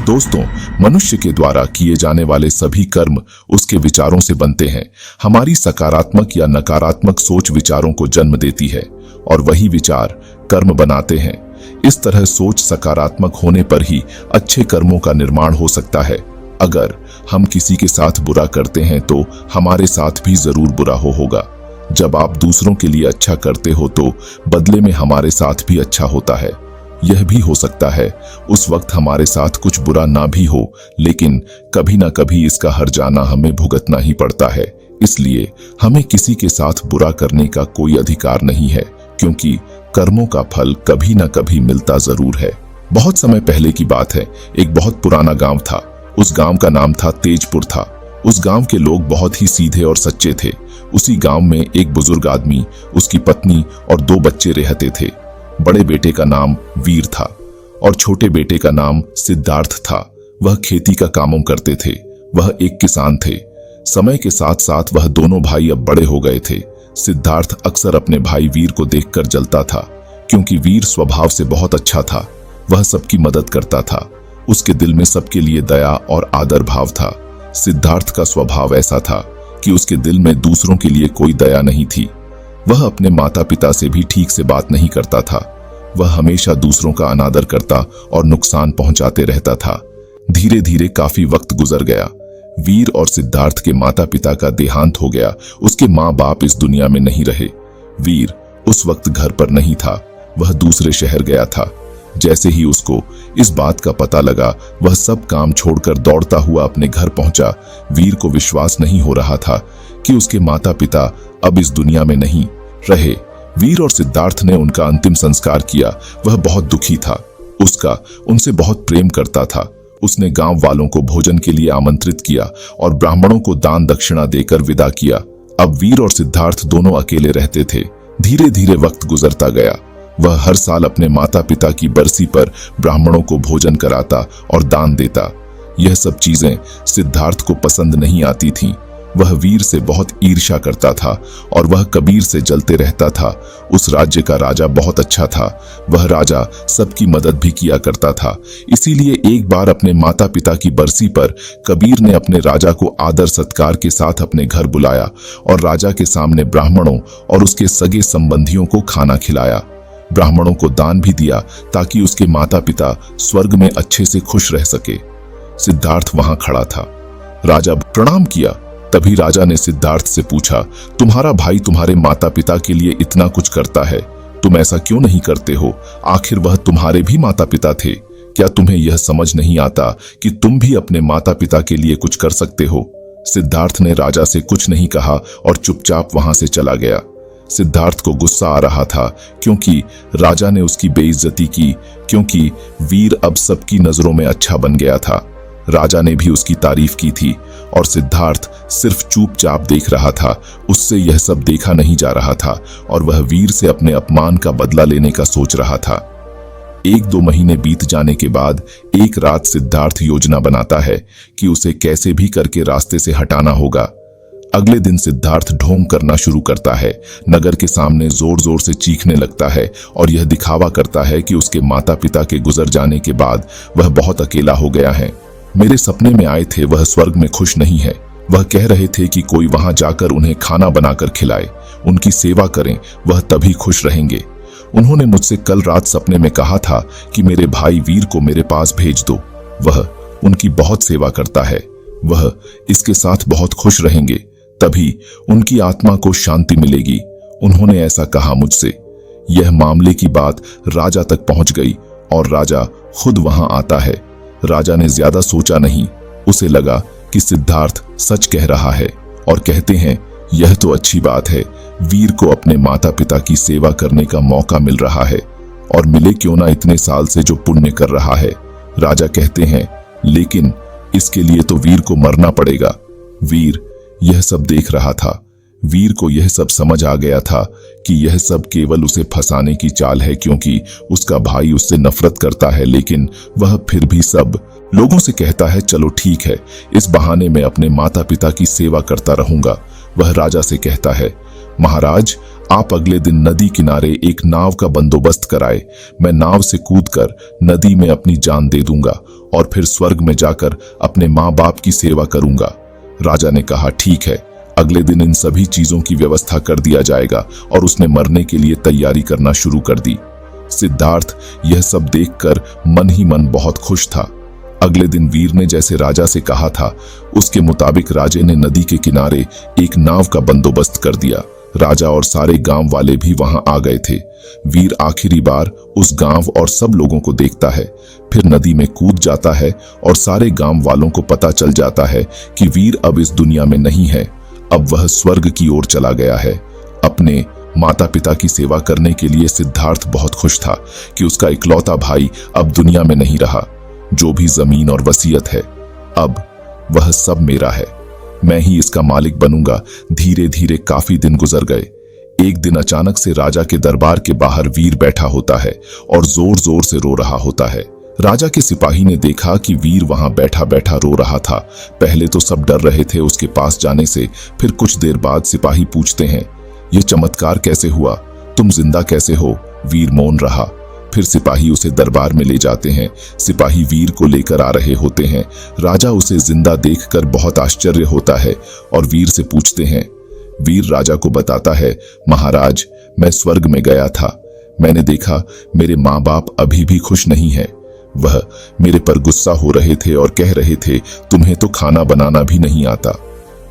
दोस्तों, मनुष्य के द्वारा किए जाने वाले सभी कर्म उसके विचारों से बनते हैं। हमारी सकारात्मक या नकारात्मक सोच विचारों को जन्म देती है और वही विचार कर्म बनाते हैं। इस तरह सोच सकारात्मक होने पर ही अच्छे कर्मों का निर्माण हो सकता है। अगर हम किसी के साथ बुरा करते हैं तो हमारे साथ भी जरूर बुरा होगा। जब आप दूसरों के लिए अच्छा करते हो तो बदले में हमारे साथ भी अच्छा होता है। यह भी हो सकता है उस वक्त हमारे साथ कुछ बुरा ना भी हो, लेकिन कभी ना कभी इसका हर्जाना हमें भुगतना ही पड़ता है। इसलिए हमें किसी के साथ बुरा करने का कोई अधिकार नहीं है, क्योंकि कर्मों का फल कभी ना कभी मिलता जरूर है। बहुत समय पहले की बात है। एक बहुत पुराना गांव था। उस गांव का नाम था तेजपुर था। उस गांव के लोग बहुत ही सीधे और सच्चे थे। उसी गांव में एक बुजुर्ग आदमी, उसकी पत्नी और 2 बच्चे रहते थे। बड़े बेटे का नाम वीर था और छोटे बेटे का नाम सिद्धार्थ था। वह खेती का काम करते थे। वह एक किसान थे। समय के साथ साथ वह दोनों भाई अब बड़े हो गए थे। सिद्धार्थ अक्सर अपने भाई वीर को देखकर जलता था, क्योंकि वीर स्वभाव से बहुत अच्छा था। वह सबकी मदद करता था। उसके दिल में सबके लिए दया और आदर भाव था। सिद्धार्थ का स्वभाव ऐसा था कि उसके दिल में दूसरों के लिए कोई दया नहीं थी। वह अपने माता पिता से भी ठीक से बात नहीं करता था। वह हमेशा दूसरों का अनादर करता और नुकसान पहुंचाते रहता था। धीरे धीरे काफी वक्त गुजर गया। वीर और सिद्धार्थ के माता पिता का देहांत हो गया। उसके माँ बाप इस दुनिया में नहीं रहे। वीर उस वक्त घर पर नहीं था। वह दूसरे शहर गया था। जैसे ही उसको इस बात का पता लगा, वह सब काम छोड़कर दौड़ता हुआ अपने घर पहुंचा। वीर को विश्वास नहीं हो रहा था कि उसके माता पिता अब इस दुनिया में नहीं रहे। वीर और सिद्धार्थ ने उनका अंतिम संस्कार किया। वह बहुत दुखी था। उसका उनसे बहुत प्रेम करता था। उसने गांव वालों को भोजन के लिए आमंत्रित किया और ब्राह्मणों को दान दक्षिणा देकर विदा किया। अब वीर और सिद्धार्थ दोनों अकेले रहते थे। धीरे धीरे वक्त गुजरता गया। वह हर साल अपने माता पिता की बरसी पर ब्राह्मणों को भोजन कराता और दान देता। यह सब चीजें सिद्धार्थ को पसंद नहीं आती थीं। वह वीर से बहुत ईर्ष्या करता था और वह कबीर से जलते रहता था। उस राज्य का राजा बहुत अच्छा था। वह राजा सबकी मदद भी किया करता था। इसीलिए एक बार अपने माता पिता की बरसी पर कबीर ने अपने राजा को आदर सत्कार के साथ अपने घर बुलाया और राजा के सामने ब्राह्मणों और उसके सगे संबंधियों को खाना खिलाया। ब्राह्मणों को दान भी दिया ताकि उसके माता पिता स्वर्ग में अच्छे से खुश रह सके। सिद्धार्थ वहां खड़ा था। राजा प्रणाम किया। तभी राजा ने सिद्धार्थ से पूछा, तुम्हारा भाई तुम्हारे माता पिता के लिए इतना कुछ करता है, तुम ऐसा क्यों नहीं करते हो? आखिर वह तुम्हारे भी माता पिता थे। क्या तुम्हें यह समझ नहीं आता कि तुम भी अपने माता पिता के लिए कुछ कर सकते हो? सिद्धार्थ ने राजा से कुछ नहीं कहा और चुपचाप वहां से चला गया। सिद्धार्थ को गुस्सा आ रहा था, क्योंकि राजा ने उसकी बेइज्जती की, क्योंकि वीर अब सबकी नजरों में अच्छा बन गया था। राजा ने भी उसकी तारीफ की थी और सिद्धार्थ सिर्फ चुपचाप देख रहा था। उससे यह सब देखा नहीं जा रहा था और वह वीर से अपने अपमान का बदला लेने का सोच रहा था। 1-2 महीने बीत जाने के बाद एक रात सिद्धार्थ योजना बनाता है कि उसे कैसे भी करके रास्ते से हटाना होगा। अगले दिन सिद्धार्थ ढोंग करना शुरू करता है। नगर के सामने जोर जोर से चीखने लगता है और यह दिखावा करता है कि उसके माता पिता के गुजर जाने के बाद वह बहुत अकेला हो गया है। मेरे सपने में आए थे, वह स्वर्ग में खुश नहीं है। वह कह रहे थे कि कोई वहां जाकर उन्हें खाना बनाकर खिलाए, उनकी सेवा करें, वह तभी खुश रहेंगे। उन्होंने मुझसे कल रात सपने में कहा था कि मेरे भाई वीर को मेरे पास भेज दो। वह उनकी बहुत सेवा करता है। वह इसके साथ बहुत खुश रहेंगे, तभी उनकी आत्मा को शांति मिलेगी। उन्होंने ऐसा कहा मुझसे। यह मामले की बात राजा तक पहुंच गई और राजा खुद वहां आता है। राजा ने ज्यादा सोचा नहीं। उसे लगा कि सिद्धार्थ सच कह रहा है और कहते हैं, यह तो अच्छी बात है, वीर को अपने माता पिता की सेवा करने का मौका मिल रहा है और मिले क्यों ना इतने साल से जो पुण्य कर रहा है। राजा कहते हैं, लेकिन इसके लिए तो वीर को मरना पड़ेगा। वीर यह सब देख रहा था। वीर को यह सब समझ आ गया था कि यह सब केवल उसे फंसाने की चाल है, क्योंकि उसका भाई उससे नफरत करता है, लेकिन वह फिर भी सब लोगों से कहता है, चलो ठीक है, इस बहाने मैं अपने माता पिता की सेवा करता रहूंगा। वह राजा से कहता है, महाराज, आप अगले दिन नदी किनारे एक नाव का बंदोबस्त कराए। मैं नाव से कूदकर नदी में अपनी जान दे दूंगा और फिर स्वर्ग में जाकर अपने माँ बाप की सेवा करूंगा। राजा ने कहा, ठीक है। अगले दिन इन सभी चीजों की व्यवस्था कर दिया जाएगा और उसने मरने के लिए तैयारी करना शुरू कर दी। सिद्धार्थ यह सब देखकर मन ही मन बहुत खुश था। अगले दिन वीर ने जैसे राजा से कहा था, उसके मुताबिक राजे ने नदी के किनारे एक नाव का बंदोबस्त कर दिया। राजा और सारे गांव वाले भी वहां आ गए थे। वीर आखिरी बार उस गांव और सब लोगों को देखता है, फिर नदी में कूद जाता है और सारे गांव वालों को पता चल जाता है कि वीर अब इस दुनिया में नहीं है। अब वह स्वर्ग की ओर चला गया है। अपने माता पिता की सेवा करने के लिए सिद्धार्थ बहुत खुश था कि उसका इकलौता भाई अब दुनिया में नहीं रहा। जो भी जमीन और वसीयत है, अब वह सब मेरा है। मैं ही इसका मालिक बनूंगा। धीरे धीरे काफी दिन गुजर गए। एक दिन अचानक से राजा के दरबार के बाहर वीर बैठा होता है और जोर जोर से रो रहा होता है। राजा के सिपाही ने देखा कि वीर वहां बैठा बैठा रो रहा था। पहले तो सब डर रहे थे उसके पास जाने से। फिर कुछ देर बाद सिपाही पूछते हैं, यह चमत्कार कैसे हुआ? तुम जिंदा कैसे हो? वीर मौन रहा। फिर सिपाही उसे दरबार में ले जाते हैं। सिपाही वीर को लेकर आ रहे होते हैं। राजा उसे जिंदा देखकर बहुत आश्चर्य होता है और वीर से पूछते हैं। वीर राजा को बताता है, महाराज, मैं स्वर्ग में गया था। मैंने देखा मेरे माँ बाप अभी भी खुश नहीं है। वह मेरे पर गुस्सा हो रहे थे और कह रहे थे, तुम्हें तो खाना बनाना भी नहीं आता।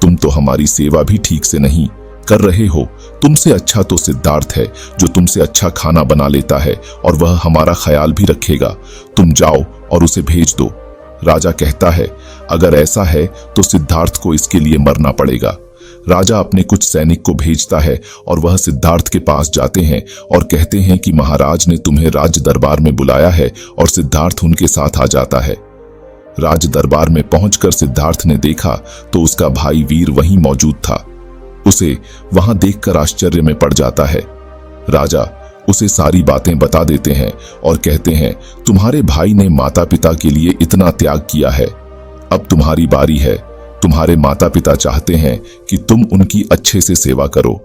तुम तो हमारी सेवा भी ठीक से नहीं कर रहे हो। तुमसे अच्छा तो सिद्धार्थ है, जो तुमसे अच्छा खाना बना लेता है और वह हमारा ख्याल भी रखेगा। तुम जाओ और उसे भेज दो। राजा कहता है, अगर ऐसा है तो सिद्धार्थ को इसके लिए मरना पड़ेगा। राजा अपने कुछ सैनिक को भेजता है और वह सिद्धार्थ के पास जाते हैं और कहते हैं कि महाराज ने तुम्हें राज दरबार में बुलाया है, और सिद्धार्थ उनके साथ आ जाता है। राज दरबार में पहुंचकर सिद्धार्थ ने देखा तो उसका भाई वीर वहीं मौजूद था। उसे वहां देखकर आश्चर्य में पड़ जाता है। राजा उसे सारी बातें बता देते हैं और कहते हैं, तुम्हारे भाई ने माता पिता के लिए इतना त्याग किया है, अब तुम्हारी बारी है। तुम्हारे माता पिता चाहते हैं कि तुम उनकी अच्छे से सेवा करो।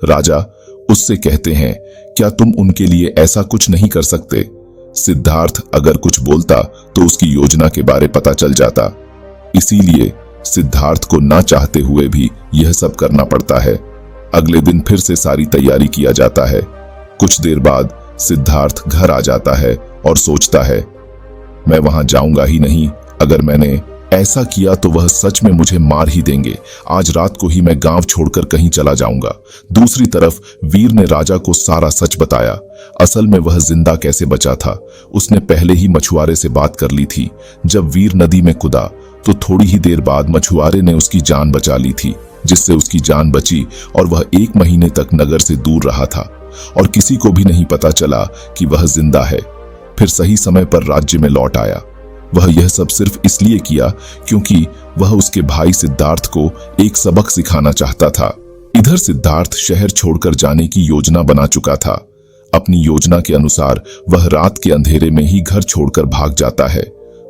राजा उससे कहते हैं, क्या तुम उनके लिए ऐसा कुछ नहीं कर सकते? सिद्धार्थ अगर कुछ बोलता तो उसकी योजना के बारे पता चल जाता। इसीलिए सिद्धार्थ को ना चाहते हुए भी यह सब करना पड़ता है। अगले दिन फिर से सारी तैयारी किया जाता है। कुछ देर बाद सिद्धार्थ घर आ जाता है और सोचता है, मैं वहां जाऊंगा ही नहीं। अगर मैंने ऐसा किया तो वह सच में मुझे मार ही देंगे। आज रात को ही मैं गांव छोड़कर कहीं चला जाऊंगा। दूसरी तरफ वीर ने राजा को सारा सच बताया। असल में वह जिंदा कैसे बचा था, उसने पहले ही मछुआरे से बात कर ली थी। जब वीर नदी में कूदा तो थोड़ी ही देर बाद मछुआरे ने उसकी जान बचा ली थी, जिससे उसकी जान बची और वह 1 महीने तक नगर से दूर रहा था और किसी को भी नहीं पता चला कि वह जिंदा है। फिर सही समय पर राज्य में लौट आया। वह यह सब सिर्फ इसलिए किया क्योंकि वह उसके भाई सिद्धार्थ को एक सबक सिखाना चाहता था। इधर सिद्धार्थ शहर छोड़कर जाने की योजना बना चुका था। अपनी योजना के अनुसार वह रात के अंधेरे में ही घर छोड़कर भाग जाता है।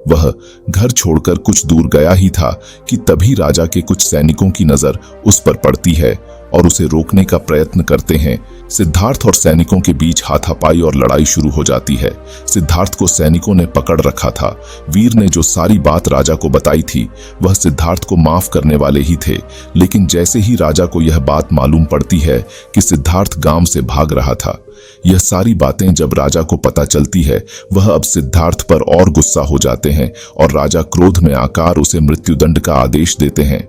वह घर छोड़कर कुछ दूर गया ही था कि तभी राजा के कुछ सैनिकों की नजर उस पर पड़ती है और उसे रोकने का प्रयत्न करते हैं। सिद्धार्थ और सैनिकों के बीच हाथापाई और लड़ाई शुरू हो जाती है। सिद्धार्थ को सैनिकों ने पकड़ रखा था। वीर ने जो सारी बात राजा को बताई थी वह सिद्धार्थ को माफ करने वाले ही थे, लेकिन जैसे ही राजा को यह बात मालूम पड़ती है कि सिद्धार्थ गांव से भाग रहा था, यह सारी बातें जब राजा को पता चलती है, वह अब सिद्धार्थ पर और गुस्सा हो जाते हैं और राजा क्रोध में आकर उसे मृत्युदंड का आदेश देते हैं।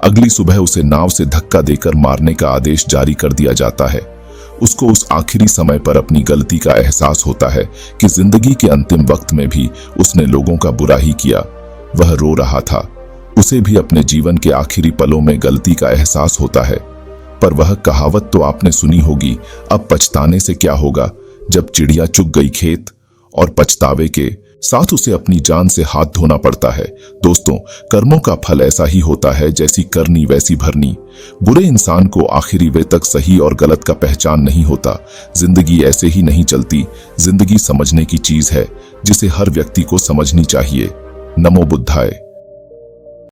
अगली सुबह उसे नाव से धक्का देकर मारने का आदेश जारी कर दिया जाता है। उसको उस आखिरी समय पर अपनी गलती का एहसास होता है कि जिंदगी के अंतिम वक्त में भी उसने लोगों का बुरा ही किया। वह रो रहा था। उसे भी अपने जीवन के आखिरी पलों में गलती का एहसास होता है। पर वह कहावत तो आपने सुनी होगी, अब पछताने से क्या होगा। जब चिड़िया चुग गई खेत, और पछतावे के साथ उसे अपनी जान से हाथ धोना पड़ता है। दोस्तों, कर्मों का फल ऐसा ही होता है, जैसी करनी वैसी भरनी। बुरे इंसान को आखिरी वे तक सही और गलत का पहचान नहीं होता। जिंदगी ऐसे ही नहीं चलती। जिंदगी समझने की चीज है, जिसे हर व्यक्ति को समझनी चाहिए। नमो बुद्धाय।